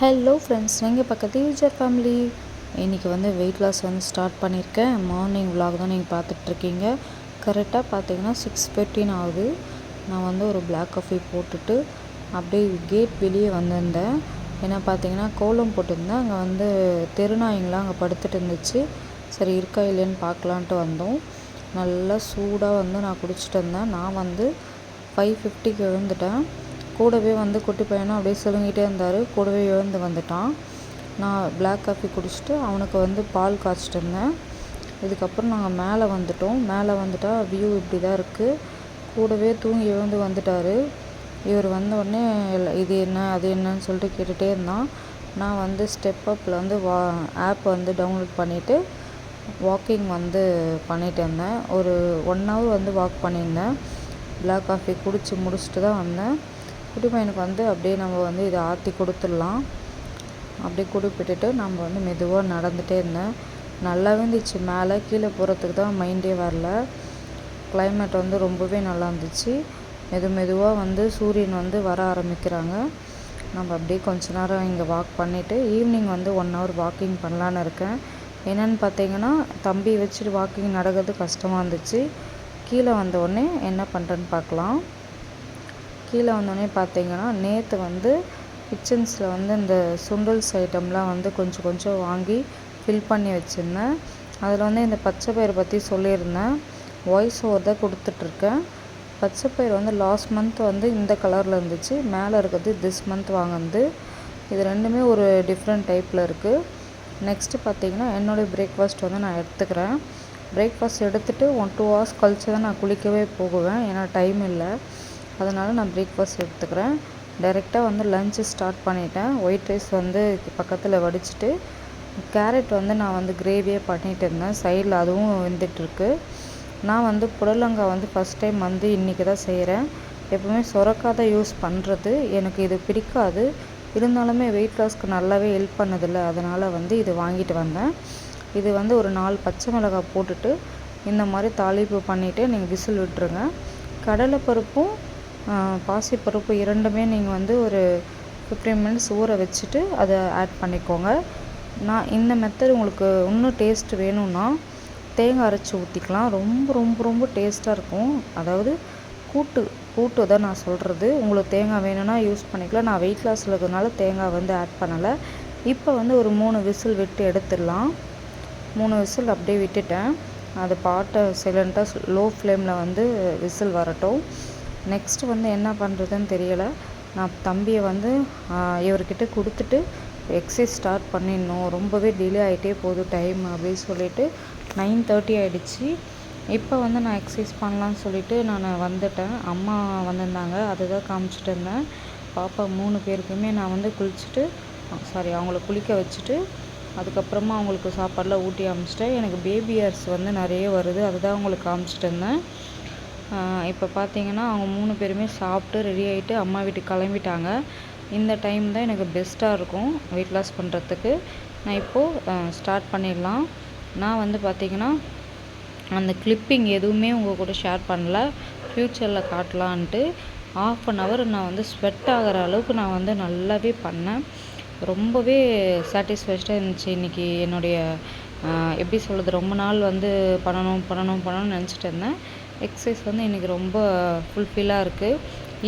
Hello friends, நீங்கள் பக்கத்து user family. இன்றைக்கி வந்து வெயிட் லாஸ் வந்து ஸ்டார்ட் பண்ணியிருக்கேன். மார்னிங் விலாக் தான் நீங்கள் பார்த்துட்ருக்கீங்க. கரெக்டாக பார்த்தீங்கன்னா 6:15 ஆகுது. நான் வந்து ஒரு பிளாக் காஃபி போட்டுட்டு அப்படியே கேட் வெளியே வந்திருந்தேன். ஏன்னா பார்த்தீங்கன்னா கோலம் போட்டிருந்தேன். அங்கே வந்து தெருநாய்ங்களாம் அங்கே படுத்துட்டு இருந்துச்சு. சரி இருக்கா இல்லைன்னு பார்க்கலான்ட்டு வந்தோம். நல்லா சூடாக வந்து நான் குடிச்சிட்டு இருந்தேன். நான் வந்து 5:50க்கு எழுந்துட்டேன். கூடவே வந்து குட்டி பையனும் அப்படியே சொல்லிக்கிட்டே இருந்தார். கூடவே எழுந்து வந்துட்டான். நான் பிளாக் காஃபி குடிச்சிட்டு அவனுக்கு வந்து பால் காய்ச்சிட்டு இருந்தேன். இதுக்கப்புறம் நாங்கள் மேலே வந்துட்டோம். மேலே வந்துட்டால் வியூ இப்படி தான் இருக்குது. கூடவே தூங்கி எழுந்து வந்துட்டார். இவர் வந்த உடனே இது என்ன அது என்னன்னு சொல்லிட்டு கேட்டுகிட்டே இருந்தான். நான் வந்து ஸ்டெப் அப்பில் வந்து ஆப் வந்து டவுன்லோட் பண்ணிவிட்டு வாக்கிங் வந்து பண்ணிகிட்டு இருந்தேன். ஒரு 1 hour வந்து வாக் பண்ணியிருந்தேன். பிளாக் காஃபி குடித்து முடிச்சுட்டு தான் வந்தேன். குட்டி பையனுக்கு வந்து அப்படியே நம்ம வந்து இதை ஆற்றி கொடுத்துடலாம். அப்படியே குடிப்பிட்டுட்டு நம்ம வந்து மெதுவாக நடந்துகிட்டே இருந்தேன். நல்லாவே இருந்துச்சு. மேலே கீழே போகிறதுக்கு தான் மைண்டே வரல. கிளைமேட் வந்து ரொம்பவே நல்லா இருந்துச்சு. மெதுவாக வந்து சூரியன் வந்து வர ஆரம்பிக்கிறாங்க. நம்ம அப்படியே கொஞ்ச நேரம் இங்கே வாக் பண்ணிவிட்டு ஈவினிங் வந்து 1 hour வாக்கிங் பண்ணலான்னு இருக்கேன். என்னென்னு பார்த்தீங்கன்னா தம்பி வச்சுட்டு வாக்கிங் நடக்கிறது கஷ்டமாக இருந்துச்சு. கீழே வந்தோடனே என்ன பண்ணுறேன்னு பார்க்கலாம். கீழே வந்தோடனே பார்த்தீங்கன்னா நேற்று வந்து கிச்சன்ஸில் வந்து இந்த சுண்டல்ஸ் ஐட்டம்லாம் வந்து கொஞ்சம் வாங்கி ஃபில் பண்ணி வச்சுருந்தேன். அதில் வந்து இந்த பச்சை பயிரை பற்றி சொல்லியிருந்தேன். வாய்ஸ் ஓவர் தான் கொடுத்துட்ருக்கேன். பச்சை பயிர் வந்து லாஸ்ட் மந்த் வந்து இந்த கலரில் இருந்துச்சு. மேலே இருக்கிறது திஸ் மந்த் வாங்கினது. இது ரெண்டுமே ஒரு டிஃப்ரெண்ட் டைப்பில் இருக்குது. நெக்ஸ்ட்டு பார்த்தீங்கன்னா என்னுடைய பிரேக்ஃபாஸ்ட் வந்து நான் எடுத்துக்கிறேன். பிரேக்ஃபாஸ்ட் எடுத்துகிட்டு 1-2 hours கழித்து தான் நான் குளிக்கவே போகுவேன். ஏன்னா டைம் இல்லை. அதனால் நான் பிரேக்ஃபாஸ்ட் எடுத்துக்கிறேன். டைரெக்டாக வந்து லஞ்சு ஸ்டார்ட் பண்ணிட்டேன். ஒயிட் ரைஸ் வந்து பக்கத்தில் வடிச்சிட்டு கேரட் வந்து நான் வந்து கிரேவியே பண்ணிகிட்டு இருந்தேன். சைடில் அதுவும் வெந்துட்டுருக்கு. நான் வந்து புடலங்காய் வந்து ஃபஸ்ட் டைம் வந்து இன்றைக்கி தான் செய்கிறேன். எப்போவுமே சுரக்காய் தான் யூஸ் பண்ணுறது. எனக்கு இது பிடிக்காது. இருந்தாலுமே வெயிட் லாஸ்க்கு நல்லாவே ஹெல்ப் பண்ணுதில்ல. அதனால் வந்து இது வாங்கிட்டு வந்தேன். இது வந்து ஒரு 4 பச்சை மிளகாய் போட்டுட்டு இந்த மாதிரி தாளிப்பு பண்ணிவிட்டு நீங்கள் விசில் விட்டுருங்க. கடலைப்பருப்பும் பாசிப்பருப்பு இரண்டுமே நீங்கள் வந்து ஒரு 15 minutes ஊற வச்சுட்டு அதை ஆட் பண்ணிக்கோங்க. நான் இந்த மெத்தட் உங்களுக்கு இன்னும் டேஸ்ட் வேணும்னா தேங்காய் அரைச்சி ஊற்றிக்கலாம். ரொம்ப டேஸ்ட்டாக இருக்கும். அதாவது கூட்டு தான் நான் சொல்கிறது. உங்களுக்கு தேங்காய் வேணும்னா யூஸ் பண்ணிக்கலாம். நான் வெயிட் லாஸில் இருக்கிறதுனால தேங்காய் வந்து ஆட் பண்ணலை. இப்போ வந்து ஒரு 3 விசில் விட்டு எடுத்துடலாம். 3 விசில் அப்படியே விட்டுட்டேன். அது பாட்டை சைலண்ட்டாக லோ ஃப்ளேமில் வந்து விசில் வரட்டும். நெக்ஸ்ட்டு வந்து என்ன பண்ணுறதுன்னு தெரியலை. நான் தம்பியை வந்து இவர்கிட்ட கொடுத்துட்டு எக்ஸசைஸ் ஸ்டார்ட் பண்ணிடணும். ரொம்பவே டிலே ஆகிட்டே போகுது டைம் அப்படின்னு சொல்லிட்டு 9:30 ஆகிடுச்சு. இப்போ வந்து நான் எக்ஸசைஸ் பண்ணலான்னு சொல்லிட்டு நான் வந்துட்டேன். அம்மா வந்திருந்தாங்க, அதுதான் காமிச்சிட்டு இருந்தேன். பாப்பா 3 பேருக்குமே நான் வந்து அவங்கள குளிக்க வச்சுட்டு அதுக்கப்புறமா அவங்களுக்கு சாப்பாடெலாம் ஊட்டி அனுப்பிச்சிட்டேன். எனக்கு பேபி ஹேர்ஸ் வந்து நிறைய வருது. அதுதான் அவங்களுக்கு காமிச்சிட்டு இருந்தேன். இப்போ பார்த்தீங்கன்னா அவங்க 3 பேருமே சாப்பிட்டு ரெடி ஆகிட்டு அம்மா வீட்டுக்கு கிளம்பிட்டாங்க. இந்த டைம் தான் எனக்கு பெஸ்ட்டாக இருக்கும் வெயிட் லாஸ் பண்ணுறதுக்கு. நான் இப்போது ஸ்டார்ட் பண்ணிடலாம். நான் வந்து பார்த்திங்கன்னா அந்த கிளிப்பிங் எதுவுமே உங்கள் கூட ஷேர் பண்ணல. ஃப்யூச்சரில் காட்டலான்ட்டு 1/2 hour நான் வந்து ஸ்வெட் ஆகிற அளவுக்கு நான் வந்து நல்லாவே பண்ணேன். ரொம்பவே சாட்டிஸ்ஃபைடாக இருந்துச்சு. இன்றைக்கி என்னுடைய எப்படி சொல்கிறது, ரொம்ப நாள் வந்து பண்ணணும்னு நினச்சிட்டு இருந்தேன். எக்ஸசைஸ் வந்து இன்றைக்கி ரொம்ப ஃபுல்ஃபில்லாக இருக்குது.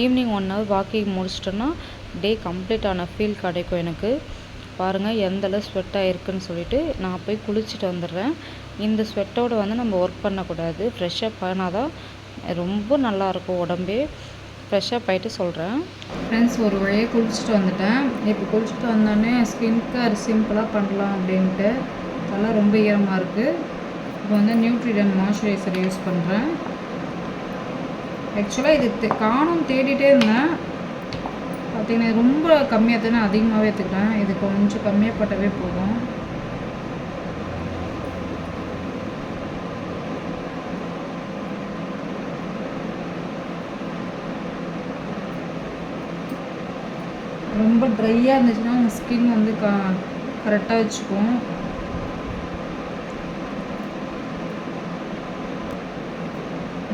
ஈவினிங் 1 hour வாக்கிங் முடிச்சிட்டோன்னா டே கம்ப்ளீட் ஆன ஃபீல் கிடைக்கும் எனக்கு. பாருங்கள் எந்தளவு ஸ்வெட் ஆகிருக்குன்னு சொல்லிட்டு நான் போய் குளிச்சுட்டு வந்துடுறேன். இந்த ஸ்வெட்டோடு வந்து நம்ம ஒர்க் பண்ணக்கூடாது. ஃப்ரெஷ்ஷப் ஆனால் தான் ரொம்ப நல்லாயிருக்கும் உடம்பே. ஃப்ரெஷ்ஷப் ஆகிட்டு சொல்கிறேன். ஃப்ரெண்ட்ஸ், ஒரு வழியாக குளிச்சுட்டு வந்துட்டேன். இப்போ குளிச்சுட்டு வந்தோடனே ஸ்கின் கேர் சிம்பிளாக பண்ணலாம் அப்படின்ட்டு. அதெல்லாம் ரொம்ப ஈரமாக இருக்குது. இப்போ வந்து நியூட்ரிடன் மாய்ஸ்சரைசர் யூஸ் பண்ணுறேன். ஆக்சுவலாக இது காணும் தேடிட்டே இருந்தேன். பார்த்திங்கன்னா ரொம்ப கம்மியாக தானே, அதிகமாகவே எடுத்துக்கிட்டேன். இது கொஞ்சம் கம்மியாக போட்டவே போதும். ரொம்ப ட்ரையாக இருந்துச்சுன்னா உங்கள் ஸ்கின் வந்து கரெக்டாக வச்சுக்கும்.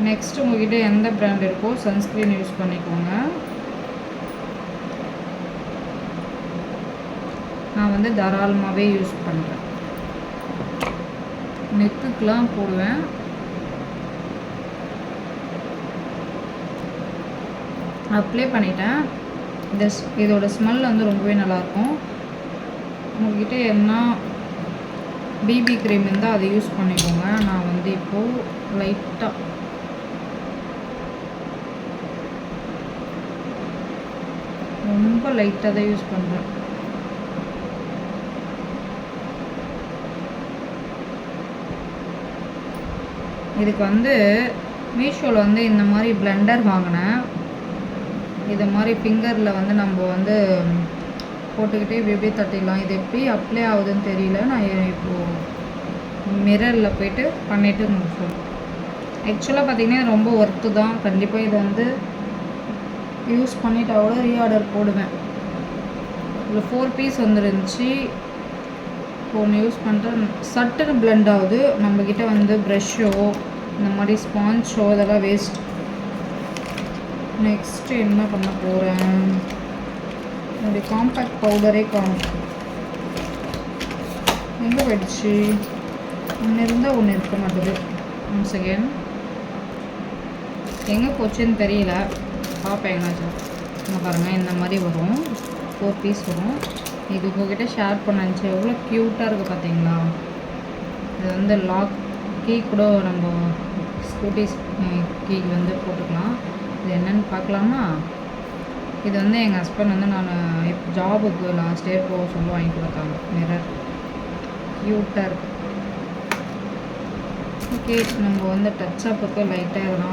நெக்ஸ்ட் உங்கள்கிட்ட எந்த பிராண்ட் இருக்கோ சன்ஸ்க்ரீன் யூஸ் பண்ணிக்கோங்க. நான் வந்து தாராளமாகவே யூஸ் பண்ணுறேன். நெக்குக்கெலாம் போடுவேன். அப்ளை பண்ணிட்டேன். இதோட ஸ்மெல் வந்து ரொம்பவே நல்லாயிருக்கும். உங்கள்கிட்ட என்ன பிபி க்ரீம் இருந்தால் அதை யூஸ் பண்ணிக்கோங்க. நான் வந்து இப்போது லைட்டாக ரொம்ப லைட்டாக தான் யூஸ் பண்ணுறேன். இதுக்கு வந்து மீஷோவில் வந்து இந்த மாதிரி பிளெண்டர் வாங்கினேன். இது மாதிரி ஃபிங்கரில் வந்து நம்ம வந்து போட்டுக்கிட்டே இப்படி தட்டிடலாம். இது எப்படி அப்ளை ஆகுதுன்னு தெரியல. நான் இப்போது மிரரில் போய்ட்டு பண்ணிவிட்டு சொல்லுவேன். ஆக்சுவலாக பார்த்திங்கன்னா ரொம்ப ஒர்த்து தான். கண்டிப்பாக இதை வந்து யூஸ் பண்ணிவிட்டு கூட ரீஆர்டர் போடுவேன். இதில் 4 பீஸ் வந்துருந்துச்சு. இப்போ ஒன்று யூஸ் பண்ணுறேன். சட்டுன்னு பிளெண்ட் ஆகுது. நம்மக்கிட்ட வந்து ப்ரெஷ்ஷோ இந்த மாதிரி ஸ்பாஞ்சோ இதெல்லாம் வேஸ்ட். நெக்ஸ்ட்டு என்ன பண்ண போகிறேன், என்னுடைய காம்பேக்ட் பவுடரே காணும். எங்கே போயிடுச்சு? ஒன்று இருந்தால் ஒன்று இருக்க மாட்டேது. 1 செகண்ட். எங்கே போச்சுன்னு தெரியல. பார்ப்பேன் எங்கேனாச்சும். நம்ம பாருங்கள், இந்த மாதிரி வரும். 4 பீஸ் வரும். இது உங்கள்கிட்ட ஷேர் பண்ணிச்சு. எவ்வளோ க்யூட்டாக இருக்குது பார்த்தீங்களா? இது வந்து லாக் கீ கூட நம்ம ஸ்கூட்டி கீ வந்து போட்டுக்கலாம். இது என்னென்னு பார்க்கலாமா? இது வந்து எங்கள் ஹஸ்பண்ட் வந்து நான் இப்போ ஜாபுக்கு லாஸ்ட் இயர் போக சொல்லி வாங்கி கொடுத்தாங்க. மிரர் க்யூட்டாக இருக்குது. ஓகே, நம்ம வந்து டச்சப்புக்கு லைட்டாக எதனா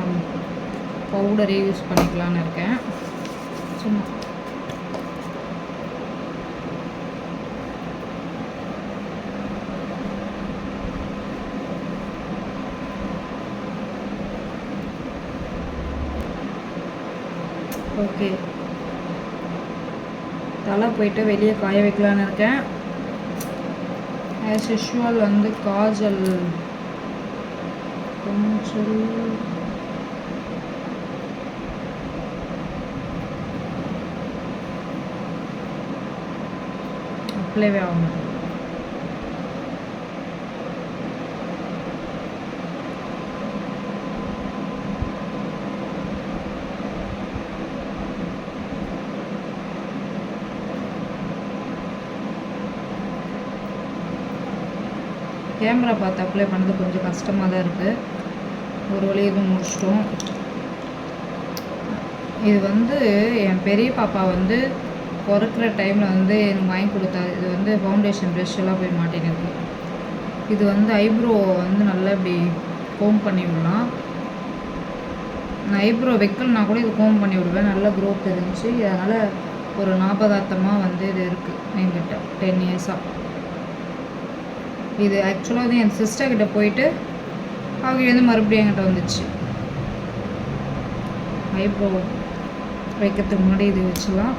பவுடரே யூஸ் பண்ணிக்கலான்னு இருக்கேன். சும்மா ஓகே. தலை போயிட்டு வெளியே காய வைக்கலான்னு இருக்கேன். ஆஸ் யூஷுவல் வந்து காஜல் கொஞ்சம் அப்ளைவே ஆகணும். கேமரா பார்த்து அப்ளை பண்ணது கொஞ்சம் கஷ்டமாக தான் இருக்குது. ஒரு வழி இது முடிச்சிட்டோம். இது வந்து என் பெரிய பாப்பா வந்து பிறக்கிற டைமில் வந்து எனக்கு வாங்கி கொடுத்தாரு. இது வந்து ஃபவுண்டேஷன் ப்ரெஷ் எல்லாம் போய் மாட்டேங்குது. இது வந்து ஐப்ரோ வந்து நல்லா இப்படி கோம் பண்ணி விடலாம். நான் ஐப்ரோ வைக்கலனா கூட இது கோம் பண்ணி விடுவேன். நல்ல க்ரோத் இருந்துச்சு. அதனால் ஒரு ஞாபகார்த்தமாக வந்து இது இருக்குது என்கிட்ட 10 இயர்ஸாக. இது ஆக்சுவலாக வந்து என் சிஸ்டர்கிட்ட போயிட்டு அவங்க வந்து மறுபடியும் என்கிட்ட வந்துச்சு. ஐப்ரோ வைக்கிறதுக்கு முன்னாடி இது வச்சுலாம்.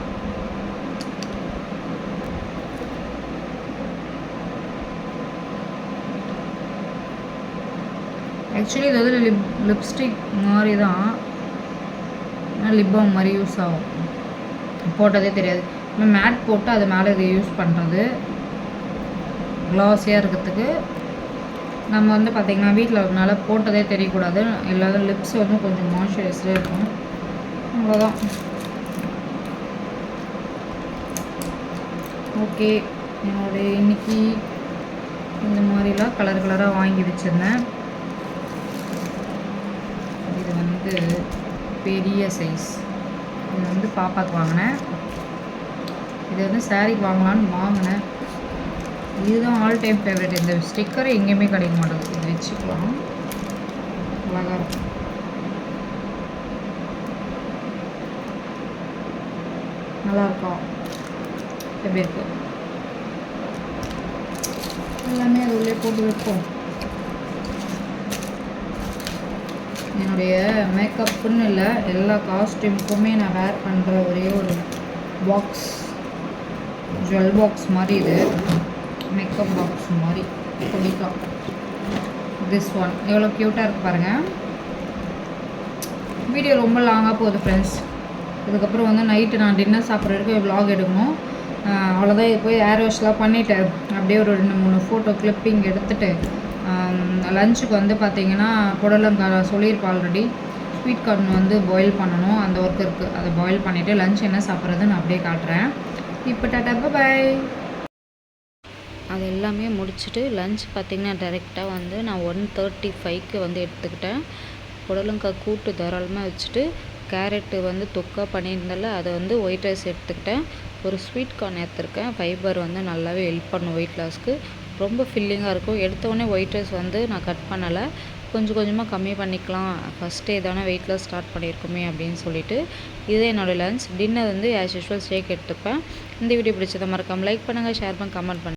ஆக்சுவலி இது வந்து லிப்ஸ்டிக் மாதிரி தான், லிப் பாம் மாதிரி யூஸ் ஆகும். போட்டதே தெரியாது. மேட் போட்டு அது மேலே இதை யூஸ் பண்ணுறது க்ளாஸியாக இருக்கிறதுக்கு. நம்ம வந்து பார்த்திங்கன்னா வீட்டில் இருக்கனால போட்டதே தெரியக்கூடாது. எல்லாரும் லிப்ஸ் வந்து கொஞ்சம் மாய்ஸ்சரைஸ்டாக இருக்கும். அவ்வளோதான். ஓகே, என்னுடைய இன்றைக்கி இந்த மாதிரிலாம் கலர் கலராக வாங்கி வச்சுருந்தேன். இது வந்து பெரிய சைஸ். இது வந்து பாப்பாவுக்கு வாங்கினேன். இது வந்து சாரீக்கு வாங்கலான்னு வாங்கினேன். இதுதான் ஆல் டைம் ஃபேவரட். இந்த ஸ்டிக்கர் எங்கேயுமே கிடைக்க மாட்டேங்குது. இது வச்சுக்கலாம், அழகாக இருக்கும். நல்லாயிருக்கும். எப்படி இருக்கு? எல்லாமே அது உள்ளே போட்டு வைப்போம். என்னுடைய மேக்கப்புன்னு இல்லை, எல்லா காஸ்டியூமுக்குமே நான் வேர் பண்ணுற ஒரே ஒரு பாக்ஸ், ஜுவல் பாக்ஸ் மாதிரி. இது மேக்கப் பாக்ஸ் மாதிரி பிடிக்கும். திஸ் ஒன் எவ்வளோ க்யூட்டாக இருக்குது பாருங்கள். வீடியோ ரொம்ப லாங்காக போகுது ஃப்ரெண்ட்ஸ். இதுக்கப்புறம் வந்து நைட்டு நான் டின்னர் சாப்பிட்ற வரைக்கும் விலாக் எடுக்கணும். அவ்வளோதான். இது போய் ஏர் வாஷ்லாம் பண்ணிவிட்டு அப்படியே ஒரு 2-3 ஃபோட்டோ கிளிப்பிங் எடுத்துகிட்டு லஞ்சுக்கு வந்து பார்த்திங்கன்னா புடலங்காய் சொல்லியிருப்பேன் ஆல்ரெடி. ஸ்வீட் கார்ன் வந்து பாயில் பண்ணணும், அந்த ஒர்க் இருக்குது. அதை பாயில் பண்ணிவிட்டு லஞ்ச் என்ன சாப்பிட்றதுன்னு நான் அப்படியே காட்டுறேன். இப்போ டாட்டா பாய். அது எல்லாமே முடிச்சுட்டு லஞ்ச் பார்த்திங்கன்னா டேரெக்டாக வந்து நான் 1:35க்கு வந்து எடுத்துக்கிட்டேன். புடலங்காய் கூட்டு தாராளமாக வச்சுட்டு கேரட்டு வந்து தொக்கா பண்ணியிருந்தால அதை வந்து ஒயிட் ரைஸ் எடுத்துக்கிட்டேன். ஒரு ஸ்வீட் கார்ன் எடுத்துருக்கேன். ஃபைபர் வந்து நல்லாவே ஹெல்ப் பண்ணும் வெயிட் லாஸ்க்கு. ரொம்ப ஃபில்லிங்காக இருக்கும். எடுத்தோடனே ஒயிட் ரைஸ் வந்து நான் கட் பண்ணலை, கொஞ்சம் கொஞ்சமாக கம்மி பண்ணிக்கலாம், ஃபஸ்ட்டே தானே வெயிட் லாஸ் ஸ்டார்ட் பண்ணியிருக்குமே அப்படின்னு சொல்லிட்டு. இதே என்னோடய லஞ்ச். டின்னர் வந்து ஆஸ் யூஷுவல் ஷேக் எடுத்துப்பேன். இந்த வீடியோ பிடிச்சதை மறக்காமல் லைக் பண்ணுங்கள், ஷேர் பண்ணுங்கள், கமெண்ட் பண்ணுங்கள்.